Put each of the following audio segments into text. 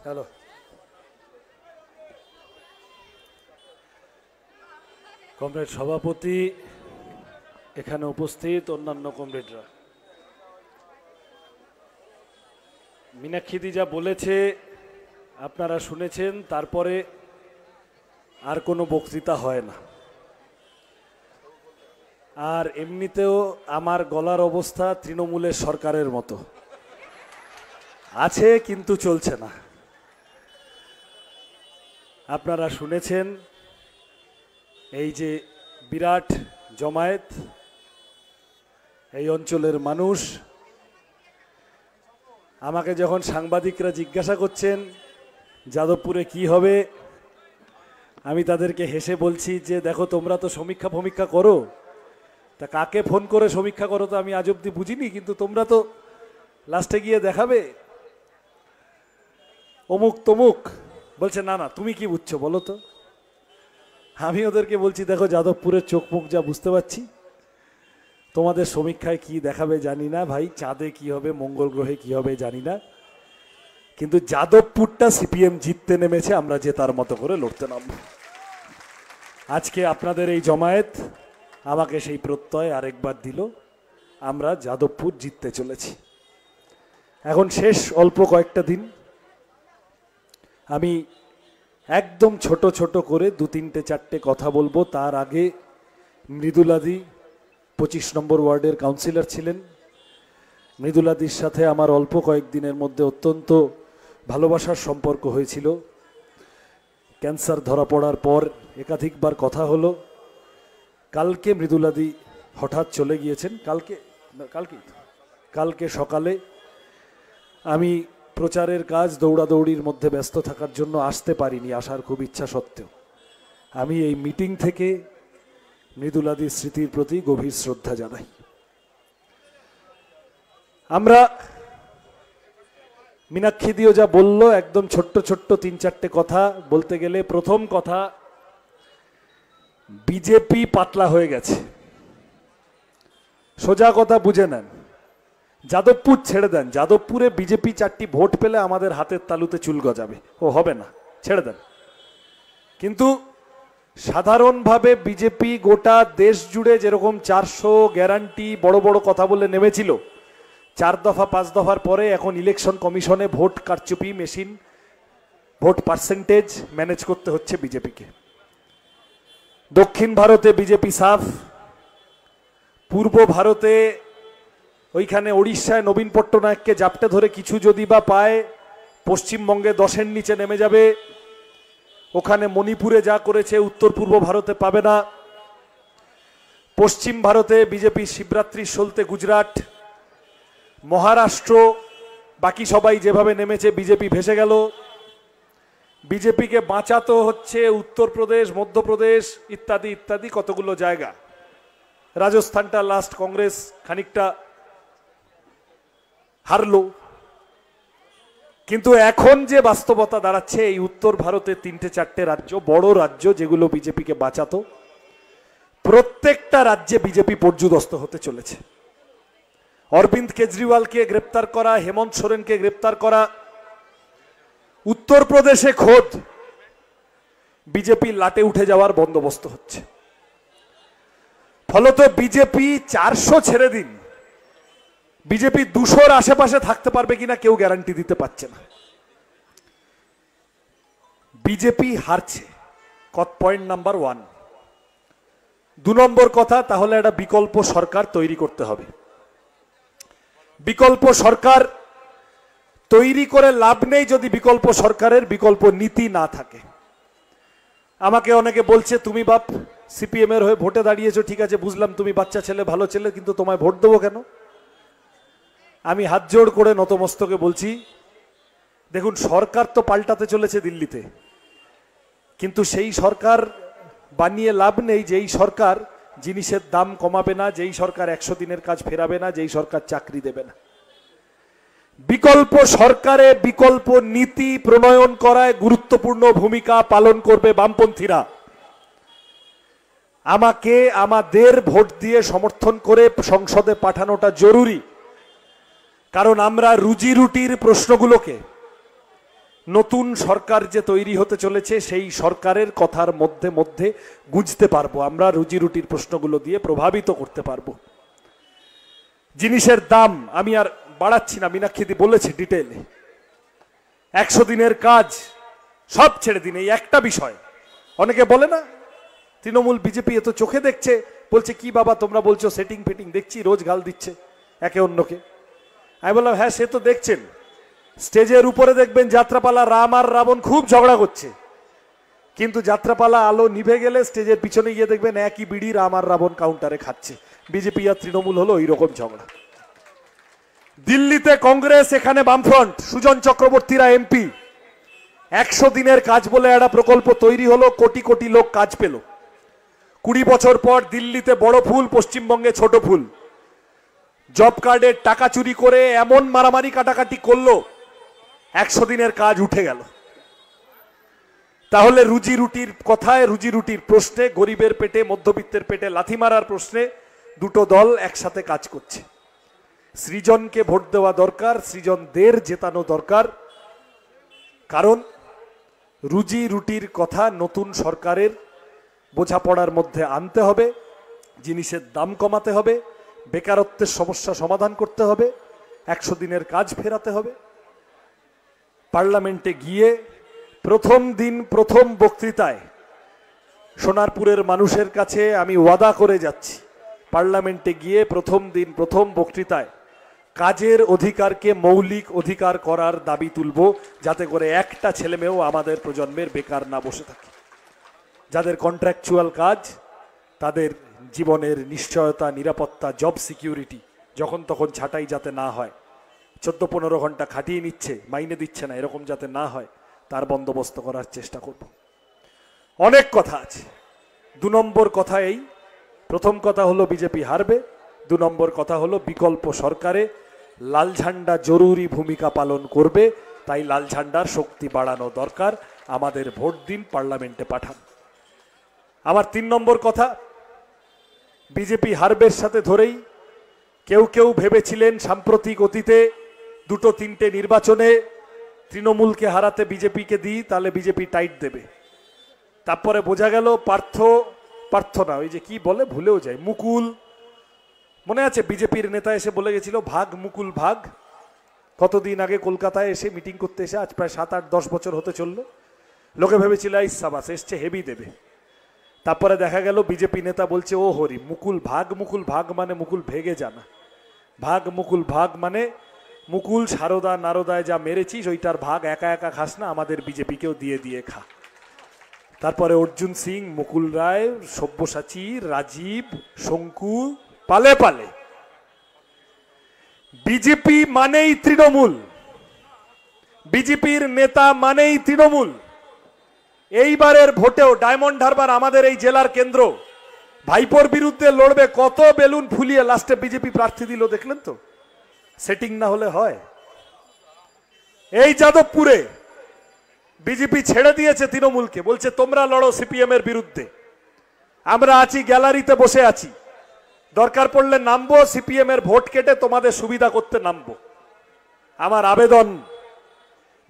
Hello, comrade সভাপতি, এখানে উপস্থিত অন্যান্য কমরেডরা, মীনাক্ষী যা বলেছে আপনারা শুনেছেন। তারপরে আর কোনো বক্তৃতা হয় না। আর এমনিতেও আমার গলার অবস্থা তৃণমূলের সরকারের মতো আছে, কিন্তু চলছে না। আপনারা শুনেছেন এই যে বিরাট জমায়েত, এই অঞ্চলের মানুষ আমাকে যখন সাংবাদিকরা জিজ্ঞাসা করছেন যাদবপুরে কি হবে, আমি তাদেরকে হেসে বলছি যে দেখো, তোমরা তো সমীক্ষা করো, তা কাকে ফোন করে সমীক্ষা করো তো আমি আজ অব্দি বুঝিনি, কিন্তু তোমরা তো লাস্টে গিয়ে দেখাবে অমুক তমুক। বলছে না না, তুমি কি বুঝছো বলো তো। আমি ওদেরকে বলছি দেখো, যাদবপুরের চোখ মুখ যা বুঝতে পারছি, তোমাদের সমীক্ষায় কি দেখাবে জানি না ভাই, চাঁদে কি হবে, মঙ্গল গ্রহে কি হবে জানি না, কিন্তু যাদবপুরটা সিপিএম জিততে নেমেছে, আমরা জেতার মতো করে লড়তে নামব। আজকে আপনাদের এই জমায়েত আমাকে সেই প্রত্যয় আরেকবার দিল, আমরা যাদবপুর জিততে চলেছি। এখন শেষ অল্প কয়েকটা দিন, আমি একদম ছোট ছোট করে 2-3-4টে কথা বলবো। তার আগে মৃদুলাদি 25 নম্বর ওয়ার্ডের কাউন্সিলর ছিলেন। মৃদুলাদির সাথে আমার অল্প কয়েকদিনের মধ্যে অত্যন্ত ভালোবাসার সম্পর্ক হয়েছিল। ক্যান্সার ধরা পড়ার পর একাধিকবার কথা হলো। কালকে মৃদুলাদি হঠাৎ চলে গিয়েছেন। কালকে সকালে আমি প্রচারের কাজ, দৌড়াদৌড়ির মধ্যে ব্যস্ত থাকার জন্য আসতে পারিনি, আসার খুব ইচ্ছা সত্ত্বেও আমি এই মিটিং থেকে মৃদুলাদির স্মৃতির প্রতি গভীর শ্রদ্ধা জানাই। আমরা মীনাক্ষী দিও যা বলল, একদম ছোট্ট 3-4টে কথা বলতে গেলে, প্রথম কথা, বিজেপি পাতলা হয়ে গেছে। সোজা কথা বুঝে নেন, যাদবপুর ছেড়ে দেন, যাদবপুরে বিজেপি 4টি ভোট পেলে আমাদের হাতের তালুতে চুল গজাবে, ও হবে না, ছেড়ে দেন। কিন্তু সাধারণভাবে বিজেপি গোটা দেশ জুড়ে যেরকম 400 গ্যারান্টি বড় বড় কথা বলে নেমেছিল, 4 দফা 5 দফার পরে এখন ইলেকশন কমিশনে ভোট কারচুপি মেশিন, ভোট পার্সেন্টেজ ম্যানেজ করতে হচ্ছে বিজেপিকে। দক্ষিণ ভারতে বিজেপি সাফ, পূর্ব ভারতে ওইখানে ওড়িশায় নবীন পট্টনায়ককে জাপটে ধরে কিছু যদি বা পায়, পশ্চিমবঙ্গে 10-এর নিচে নেমে যাবে। ওখানে মণিপুরে যা করেছে উত্তর পূর্ব ভারতে পাবে না। পশ্চিম ভারতে বিজেপি শিবরাত্রি সলতে গুজরাট, মহারাষ্ট্র, বাকি সবাই যেভাবে নেমেছে বিজেপি ভেসে গেল। বিজেপিকে বাঁচাতে হচ্ছে উত্তরপ্রদেশ, মধ্যপ্রদেশ ইত্যাদি ইত্যাদি কতগুলো জায়গা। রাজস্থানটা লাস্ট কংগ্রেস খানিকটা হারলো, কিন্তু এখন যে বাস্তবতা দাঁড়াচ্ছে, এই উত্তর ভারতের 3-4টে রাজ্য, বড় রাজ্য যেগুলো বিজেপিকে বাঁচাতো, প্রত্যেকটা রাজ্যে বিজেপি পর্যুদস্ত হতে চলেছে। অরবিন্দ কেজরিওয়ালকে গ্রেপ্তার করা, হেমন্ত সোরেনকে গ্রেপ্তার করা, উত্তরপ্রদেশে খোদ বিজেপি লাটে উঠে যাওয়ার বন্দোবস্ত হচ্ছে। ফলত বিজেপি 400 ছেড়ে দিন, বিজেপি 200-র আশেপাশে থাকতে পারবে কিনা কেউ গ্যারান্টি দিতে পারছে না। বিজেপি হারছে, পয়েন্ট নাম্বার 1। 2 নম্বর কথা, তাহলে একটা বিকল্প সরকার তৈরি করতে হবে। বিকল্প সরকার তৈরি করে লাভ নেই যদি বিকল্প সরকারের বিকল্প নীতি না থাকে। আমাকে অনেকে বলছে, তুমি বাপ সিপিএম এর হয়ে ভোটে দাঁড়িয়েছো, ঠিক আছে বুঝলাম, তুমি বাচ্চা ছেলে, ভালো ছেলে, কিন্তু তোমায় ভোট দেবো কেন? আমি হাত জোড় করে নতমস্তকে বলছি, দেখুন, সরকার তো পাল্টাতে চলেছে দিল্লিতে, কিন্তু সেই সরকার বানিয়ে লাভ নেই যেই সরকার জিনিসের দাম কমাবে না, যেই সরকার 100 দিনের কাজ ফেরাবে না, যেই সরকার চাকরি দেবে না। বিকল্প সরকারে বিকল্প নীতি প্রণয়ন করায় গুরুত্বপূর্ণ ভূমিকা পালন করবে বামপন্থীরা। আমাকে, আমাদের ভোট দিয়ে সমর্থন করে সংসদে পাঠানোটা জরুরি, কারণ আমরা রুজি রুটির প্রশ্নগুলোকে নতুন সরকার যে তৈরি হতে চলেছে সেই সরকারের কথার মধ্যে মধ্যে বুঝতে পারবো, আমরা রুজি রুটির প্রশ্নগুলো দিয়ে প্রভাবিত করতে পারবো। জিনিসের দাম আমি আর বাড়াচ্ছি না, মীনাক্ষীদি বলেছে ডিটেইলে। 100 দিনের কাজ সব ছেড়ে দিন, এই একটা বিষয়। অনেকে বলে না তৃণমূল বিজেপি এত চোখে দেখছে, বলছে কি বাবা তোমরা বলছো সেটিং ফিটিং, দেখছি রোজ গাল দিচ্ছে একে অন্যকে। আমি বললাম হ্যাঁ সে তো দেখছেন, স্টেজের উপরে দেখবেন যাত্রাপালা রাম আর রাবণ খুব ঝগড়া করছে, কিন্তু যাত্রাপালা আলো নিভে গেলে স্টেজের পিছনে গিয়ে দেখবেন একই বিড়ি রাম আর রাবণ কাউন্টারে খাচ্ছে। বিজেপি আর তৃণমূল হলো ওই রকম ঝগড়া। দিল্লিতে কংগ্রেস, এখানে বামফ্রন্ট, সুজন চক্রবর্তীরা এমপি। 100 দিনের কাজ বলে একটা প্রকল্প তৈরি হলো, কোটি কোটি লোক কাজ পেল। 20 বছর পর দিল্লিতে বড় ফুল, পশ্চিমবঙ্গে ছোট ফুল। জব কার্ডের টাকা চুরি করে এমন মারামারি কাটাকাটি করলো, 100 দিনের কাজ উঠে গেল। তাহলে রুজি রুটির কথায়, রুজি রুটির প্রশ্নে, গরিবের পেটে মধ্যবিত্তের পেটে লাথি মারার প্রশ্নে দুটো দল একসাথে কাজ করছে। সৃজনকে ভোট দেওয়া দরকার, সৃজনদের জেতানো দরকার, কারণ রুজি রুটির কথা নতুন সরকারের বোঝাপড়ার মধ্যে আনতে হবে, জিনিসের দাম কমাতে হবে, বেকারত্বের সমস্যা সমাধান করতে হবে, 100 দিনের কাজ ফেরাতে হবে। পার্লামেন্টে গিয়ে প্রথম দিন প্রথম বক্তৃতায় সোনারপুরের মানুষের কাছে আমি ওয়াদা করে যাচ্ছি, পার্লামেন্টে গিয়ে প্রথম দিন প্রথম বক্তৃতায় কাজের অধিকারকে মৌলিক অধিকার করার দাবি তুলব, যাতে করে একটা ছেলেমেয়েও আমাদের প্রজন্মের বেকার না বসে থাকে। যাদের কন্ট্রাকচুয়াল কাজ তাদের জীবনের নিশ্চয়তা, নিরাপত্তা, জব সিকিউরিটি যখন তখন ছাঁটাই যাতে না হয়, 14-15 ঘন্টা খাটিয়ে নিচ্ছে মাইনে দিচ্ছে না, এরকম যাতে না হয় তার বন্দোবস্ত করার চেষ্টা করব। অনেক কথা আছে। 2 নম্বর কথা এই, প্রথম কথা হলো বিজেপি হারবে, 2 নম্বর কথা হলো বিকল্প সরকারে লাল ঝান্ডা জরুরি ভূমিকা পালন করবে, তাই লাল ঝান্ডার শক্তি বাড়ানো দরকার, আমাদের ভোট দিন, পার্লামেন্টে পাঠান। আমার 3 নম্বর কথা, বিজেপি হারবের সাথে ধরেই কেউ কেউ ভেবেছিলেন সাম্প্রতিক অতীতে 2-3টে নির্বাচনে তৃণমূলকে হারাতে বিজেপিকে দিই তাহলে বিজেপি টাইট দেবে। তারপরে বোঝা গেল পার্থ না, ওই যে কি বলে ভুলেও যায়, মুকুল, মনে আছে বিজেপির নেতা এসে বলে গেছিল ভাগ মুকুল ভাগ, কতদিন আগে কলকাতায় এসে মিটিং করতে এসে, আজ প্রায় 7-8-10 বছর হতে চললো। লোকে ভেবেছিল এই সাবাস এসছে হেভি দেবে। তারপরে দেখা গেল বিজেপি নেতা বলছে ও হরি, মুকুল ভাগ মানে মুকুল ভেগে জানা, ভাগ মুকুল ভাগ মানে মুকুল সারদা নারদায় যা মেরেছিস ওইটার ভাগ একা একা খাস না, আমাদের বিজেপিকেও দিয়ে দিয়ে খা। তারপরে অর্জুন সিং, মুকুল রায়, সব্যসাচী, রাজীব, শঙ্কু, পালে পালে। বিজেপি মানেই তৃণমূল, বিজেপির নেতা মানেই তৃণমূল। এইবারের ভোটেও ডায়মন্ড হারবার আমাদের এই জেলার কেন্দ্র, ভাইপোর বিরুদ্ধে লড়বে, কত বেলুন ফুলিয়ে লাস্টে বিজেপি প্রার্থী দিল, দেখলেন তো? সেটিং না হলে হয়? এই যাদবপুরে বিজেপি ছেড়ে দিয়েছে তৃণমূলকে, বলছে তোমরা লড়ো সিপিএম এর বিরুদ্ধে, আমরা আছি গ্যালারিতে বসে আছি, দরকার পড়লে নামবো, সিপিএম এর ভোট কেটে তোমাদের সুবিধা করতে নামবো। আমার আবেদন,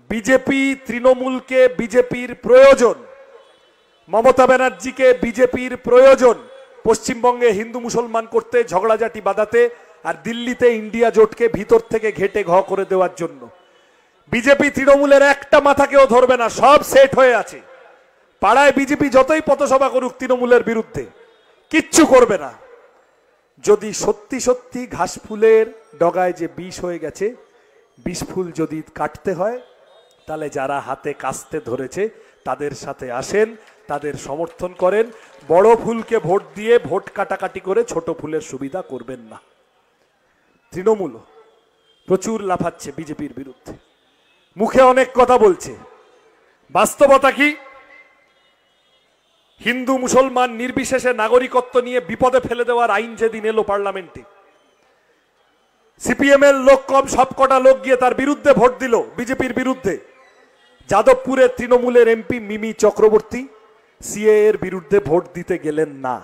বিজেপি তৃণমূলকে বিজেপির প্রয়োজন, মমতা ব্যানার্জিকে বিজেপির প্রয়োজন পশ্চিমবঙ্গে হিন্দু মুসলমান করতে, ঝগড়াঝাটি বাঁধাতে, আর দিল্লিতে ইন্ডিয়া জোটকে ভিতর থেকে ঘেটে ঘ করে দেওয়ার জন্য। বিজেপি তৃণমূলের একটা মাথাকেও ধরবে না, সব সেট হয়ে আছে। পাড়ায় বিজেপি যতই পথসভা করুক তৃণমূলের বিরুদ্ধে কিচ্ছু করবে না। যদি সত্যি সত্যি ঘাস ফুলের ডগায় যে বিষ হয়ে গেছে, বিষ ফুল যদি কাটতে হয় তাহলে যারা হাতে কাস্তে ধরেছে তাদের সাথে আসেন, তাদের সমর্থন করেন। বড় ফুলকে ভোট দিয়ে ভোট কাটাকাটি করে ছোট ফুলের সুবিধা করবেন না। তৃণমূল প্রচুর লাফাচ্ছে বিজেপির বিরুদ্ধে, মুখে অনেক কথা বলছে, বাস্তবতা কি? হিন্দু মুসলমান নির্বিশেষে নাগরিকত্ব নিয়ে বিপদে ফেলে দেওয়ার আইন যেদিন এলো পার্লামেন্টে, সিপিএম এর লোক কম সবকটা লোক গিয়ে তার বিরুদ্ধে ভোট দিল, বিজেপির বিরুদ্ধে। যাদবপুরের তৃণমূলের এমপি মিমি চক্রবর্তী সিএ এর বিরুদ্ধে ভোট দিতে গেলেন না,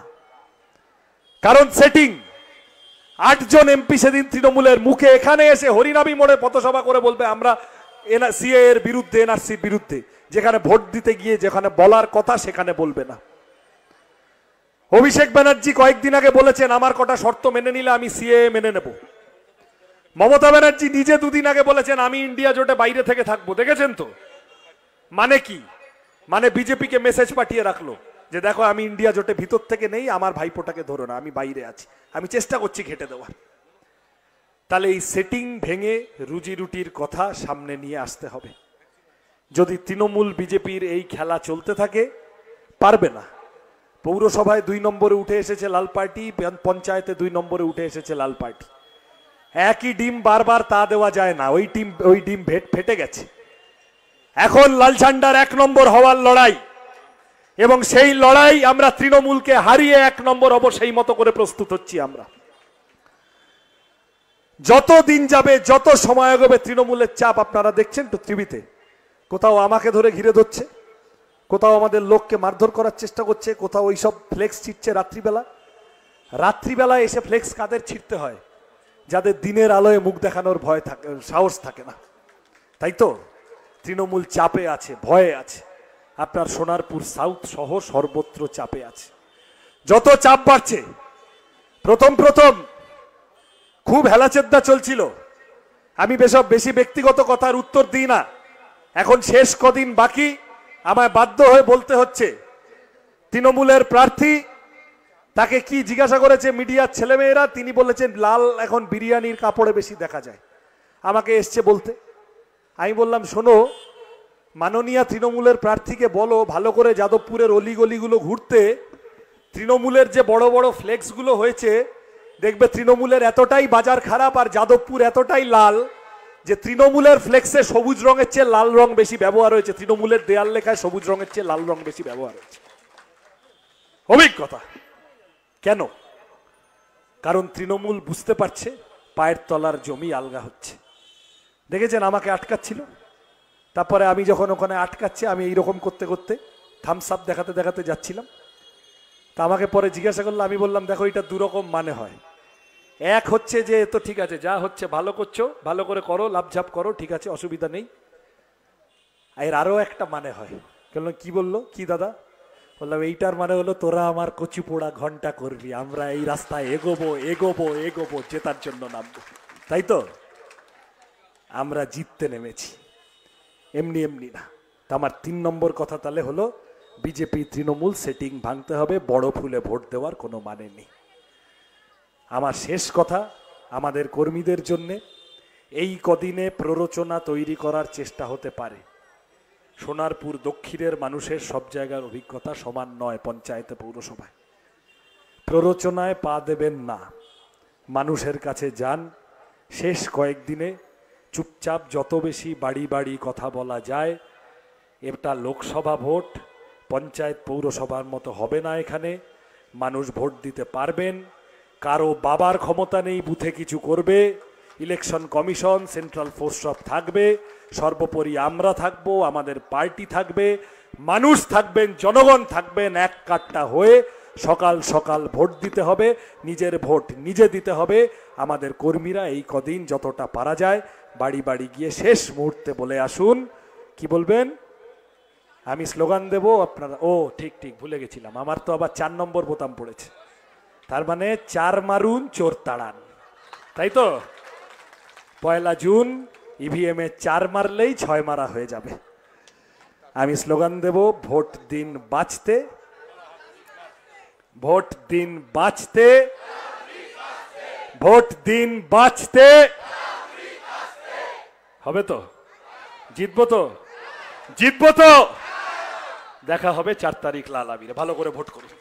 কারণ সেটিং। 8 জন এমপি সেদিন তৃণমূলের মুখে এখানে এসে হরিনামী মোড়ে পথসভা করে বলবে আমরা সিএ এর বিরুদ্ধে, এনআরসির বিরুদ্ধে, যেখানে ভোট দিতে গিয়ে যেখানে বলার কথা সেখানে বলবে না। অভিষেক ব্যানার্জি কয়েকদিন আগে বলেছেন আমার কটা শর্ত মেনে নিলে আমি সিএ মেনে নেব। মমতা ব্যানার্জি নিজে দুদিন আগে বলেছেন আমি ইন্ডিয়া জোটে বাইরে থেকে থাকবো। দেখেছেন তো মানে কি? মানে বিজেপিকে মেসেজ পাঠিয়ে রাখলো যে দেখো আমি ইন্ডিয়া জোটে ভিতর থেকে নেই, আমার ভাইপোটাকে ধরো না, আমি বাইরে আছি, আমি চেষ্টা করছি ঘেটে দেওয়ার। তাহলে এই সেটিং ভেঙে রুজি রুটির কথা সামনে নিয়ে আসতে হবে। যদি তৃণমূল বিজেপির এই খেলা চলতে থাকে পারবে না। পৌরসভায় 2 নম্বরে উঠে এসেছে লাল পার্টি, পঞ্চায়েতে 2 নম্বরে উঠে এসেছে লাল পার্টি। একই ডিম বারবার তা দেওয়া যায় না, ওই ডিম ফেটে গেছে। এখন লাল ঝান্ডার 1 নম্বর হওয়ার লড়াই, এবং সেই লড়াই আমরা তৃণমূলকে হারিয়ে 1 নম্বর হব সেই মতো করে প্রস্তুত হচ্ছি আমরা। যত দিন যাবে, যত সময় এগোবে, তৃণমূলের চাপ আপনারা দেখছেন তো টিভিতে, কোথাও আমাকে ধরে ঘিরে ধরছে, কোথাও আমাদের লোককে মারধর করার চেষ্টা করছে, কোথাও ওই সব ফ্লেক্স ছিটছে রাত্রিবেলায় এসে ফ্লেক্স কাদের ছিটতে হয়? যাদের দিনের আলোয় মুখ দেখানোর ভয় থাকে, সাহস থাকে না। তাই তো তৃণমূল চাপে আছে, ভয়ে আছে। আপনার সোনারপুর সাউথ সহ সর্বত্র চাপে আছে। যত চাপ বাড়ছে, প্রথম খুব হেলাচেদ্দা চলছিল। আমি বেশি ব্যক্তিগত কথার উত্তর দিই না। এখন শেষ কদিন বাকি, আমায় বাধ্য হয়ে বলতে হচ্ছে, তৃণমূলের প্রার্থী, তাকে কি জিজ্ঞাসা করেছে মিডিয়ার ছেলেমেয়েরা, তিনি বলেছেন লাল এখন বিরিয়ানির কাপড়ে বেশি দেখা যায়। আমাকে এসছে বলতে, আমি বললাম শোনো, মাননীয় তৃণমূলের প্রার্থীকে বলো ভালো করে যাদবপুরের অলিগলিগুলো ঘুরতে। তৃণমূলের যে বড় বড় ফ্লেক্সগুলো হয়েছে, দেখবে তৃণমূলের এতটাই বাজার খারাপ আর যাদবপুর এতটাই লাল যে তৃণমূলের ফ্লেক্সে সবুজ রঙের চেয়ে লাল রং বেশি ব্যবহার হয়েছে। তৃণমূলের দেয়াল লেখায় সবুজ রঙের চেয়ে লাল রং বেশি ব্যবহার হয়েছে। অভিজ্ঞতা। কেন? কারণ তৃণমূল বুঝতে পারছে পায়ের তলার জমি আলগা হচ্ছে। দেখেছেন আমাকে আটকাচ্ছিল, তারপরে আমি যখন ওখানে আটকাচ্ছে, আমি এইরকম করতে করতে থামস আপ দেখাতে দেখাতে যাচ্ছিলাম। তা আমাকে পরে জিজ্ঞাসা করলো, আমি বললাম দেখো এটা 2 রকম মানে হয়। এক হচ্ছে যে তো ঠিক আছে, যা হচ্ছে ভালো করছো, ভালো করে করো, লাভঝাপ করো, ঠিক আছে, অসুবিধা নেই। এর আরো একটা মানে হয়। বললাম কি বললো? কি দাদা? বললাম এইটার মানে হলো তোরা আমার কচি পোড়া ঘন্টা করবি, আমরা এই রাস্তায় এগোবো, জেতার জন্য নামবো। তাই তো আমরা জিততে নেমেছি, এমনি না। তা আমার 3 নম্বর কথা তাহলে হলো, বিজেপি তৃণমূল সেটিং ভাঙতে হবে, বড় ফুলে ভোট দেওয়ার কোনো মানে নেই। আমার শেষ কথা, আমাদের কর্মীদের জন্যে এই কদিনে প্ররোচনা তৈরি করার চেষ্টা হতে পারে। সোনারপুর দক্ষিণের মানুষের সব জায়গার অভিজ্ঞতা সমান নয়। পঞ্চায়েতে, পৌরসভায় প্ররোচনায় পা দেবেন না, মানুষের কাছে যান। শেষ কয়েকদিনে চুপচাপ যত বেশি বাড়ি কথা বলা যায়। এটা লোকসভা ভোট, পঞ্চায়েত পৌরসভার মতো হবে না। এখানে মানুষ ভোট দিতে পারবেন। কারো বাবার ক্ষমতা নেই বুথে কিছু করবে। ইলেকশন কমিশন, সেন্ট্রাল ফোর্স সব থাকবে, সর্বোপরি আমরা থাকবো, আমাদের পার্টি থাকবে, মানুষ থাকবেন, জনগণ থাকবেন। এক কাট্টা হয়ে সকাল সকাল ভোট দিতে হবে, নিজের ভোট নিজে দিতে হবে। আমাদের কর্মীরা এই কদিন যতটা পারা যায় বাড়ি গিয়ে শেষ মুহূর্তে বলে আসুন। কি বলবেন? আমি স্লোগান দেব, আপনারা ঠিক ভুলে গেছিলাম, আমার তো আবার 4 নম্বর বোতাম পড়েছে। তার মানে 4 মারুন চোর তাড়ান, তাই তো? 1 জুন ইভিএম এ 4 মারলেই 6 মারা হয়ে যাবে। আমি স্লোগান দেব, ভোট দিন বাঁচতে, ভোট দিন বাঁচতে, ভোট দিন বাঁচতে। হবে তো? জিতবো তো? জিতবো তো? দেখা হবে 4 তারিখ লাল আবিরে। ভালো করে ভোট করুন।